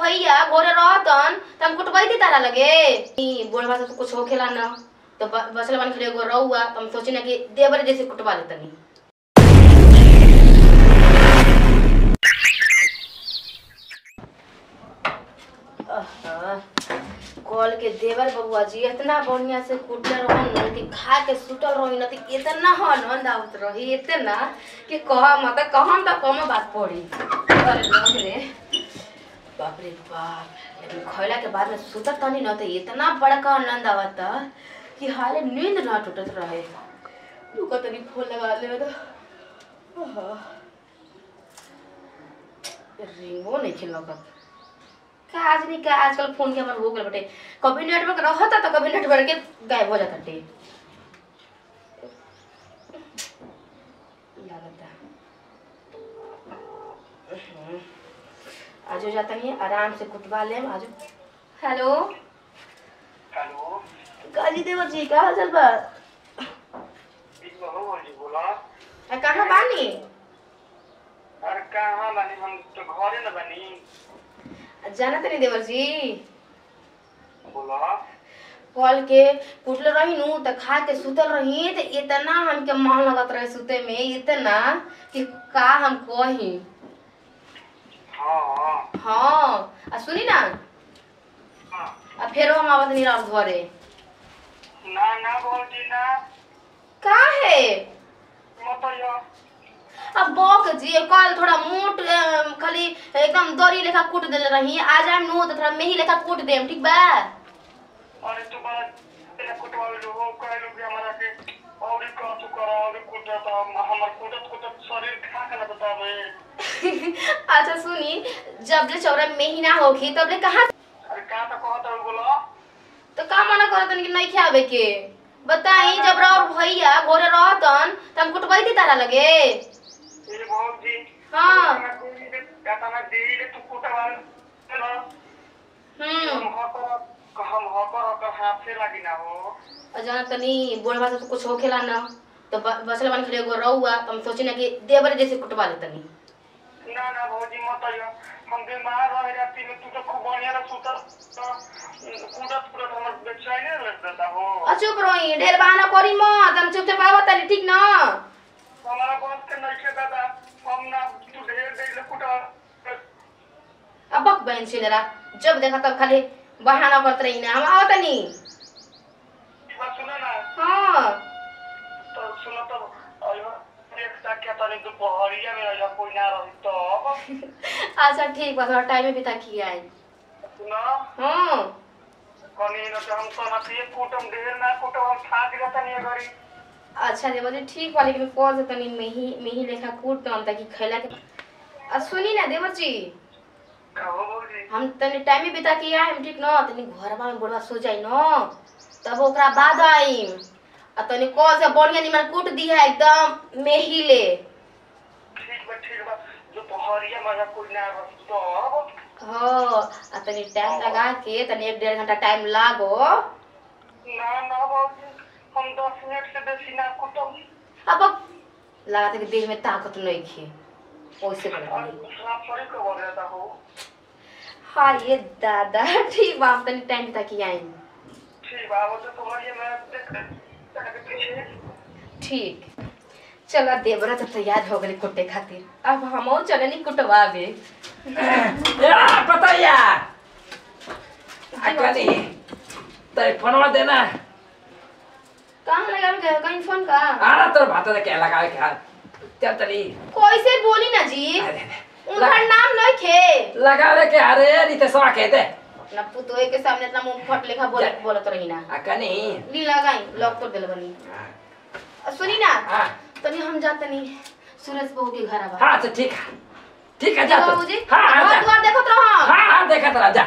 भैया घोरे रहतन त हम कुटबैती तारा लगे ई बोलबा से तो कुछ होखेला ना तो बसले बन खड़े एगो रहुआ त हम सोची ना कि देवर जैसे कुटवा लेतनी। कॉल के देवर बबुआ जी इतना बढ़िया से कुटल रहन कि खा के सुतल रही न त इतना आनंद आवत रही इतना कि कहम त कम बात पड़ी। अरे बाप रे बाप रे बाप, लेकिन खैला के बाद में सुतत तनी न त इतना बड़का आनंद आवत कि हाले नींद ना टूटत रहे। रुको तनी फोन लगा ले तो रिंगो नहीं खिलौकत का आज नहीं का आजकल फोन के हमारे हो गए बटे कभी नेटवर्क रहता तो कभी नेटवर्क के गायब हो जाता टे लगता। आजो जाता नहीं आराम से कुटवा ले आजो। हेलो हेलो गाजी देवर जी का हाल चाल बा? कहाँ बानी? अरे कहाँ बानी, हम तो घरे न बानी। जाना तनी देवर जी बोला कल के कुटल रही नु त खा के सुतल रही त इतना हमके मन लगत रहे सुते में इतना कि का हम कही। हाँ आ सुनी ना आ फेरो हम आवत नहीं रह घरे ना ना बोलती ना का है मत यो अब बक जी कल थोड़ा मोट खाली एकदम दरी लेखा कूट देले रही आज हम नु त थोड़ा मेही लेखा कूट देम ठीक बा। अरे तू बड़ा तेरे कुटवावे जो हो कहलो कि हमारा के और का तू करा और कुटा तो हमर कुटत शरीर खा के ना बतावे। अच्छा सुनी जब ले चौरा मेही ना होखी तब ले कहां अरे का तो कहत हो बोला तो का मना करतन कि नहीं खावे के बताई जब और भैया घोरे रहतन त हम कुटबैती तारा लगे ये बहुत जी हां कहता ना देरी ले तू कुटवावे ना हम होकर हाथ से लगी ना हो अजाना तनी बोलबा से तो कुछ होखेला ना तो बसले बन खड़े एगो रहुआ त हम सोची ना कि देवर जैसे कुटवा लेतनी। ना ना भौजी मत आइयो, हम बीमार रहे राती में तू तो खूब बढ़िया ना सुतर कूदत हमर बेचैन लगता हो। चुप रही ढेर बहाना करी मत हम चुपचाप आवत तनी ठीक ना हमारा बात के नहीं के दादा हम ना तू ढेर देर ले कुटा अब बक बहन छिनेरा जब देखा तब खाली बहाना करत रही ना हम आवत तनी। बात सुना ना हां तो सुनो तो आइयो देखता क्या तनी दोपहरिया में आइयो कोई ना रही तो अच्छा ठीक बा थोड़ा टाइम में बिता के आई सुना हां कनी न हम तो ना ये कुटम ढेर ना कुटम हम खा के जाता नहीं घरी। अच्छा रे बोले ठीक बा लेकिन कॉल से तनी मेही लेखा कूट हम ताकि खैला के सुनी ना देवर जी कहो बोली हम तनी टाइम में बिता के आए हम ठीक न तनी घरवा में बोलवा सो जाई न तब ओकरा बाद आई आ तनी कॉल से बढ़िया निमन कूट दी है एकदम मेही ले। ठीक बा जो दोपहरिया में कोई ना रही तो हां आ तनी टाइम लगा के तनी 1-1.5 घंटा टाइम लागो ना बाबूजी हम 10 मिनट से बेसी ना कुटम अब लगाते कि देह में ताकत नहीं खे ओइसे करत हां सॉरी को बोल रहा हो। हां ये दादा ठीक बा हम तनी टाइम बिता के आई ठीक बा वो तो तुम्हारी मैं देख ठीक चला देवरा तो तैयार हो गए कुटे खातिर अब हमो चले नहीं कुटवावे या पताया अकनी तो फोन देना कहां लगा के कहीं फोन का आना तो भात दे के लगा के चल चली कैसे बोली ना जी उनका नाम नहीं खे लगावे के अरे रितेशवा के दे अपना पुतोए के सामने इतना मुंह फट लेखा बोलत रही ना अकनी ली लगाई लॉक कर देल बनी सुनी ना तनी हम जात नहीं सूरज बहू के घर आवा। हां अच्छा ठीक है जा बाबूजी हां घर देखत रहो हां देखत रह जा।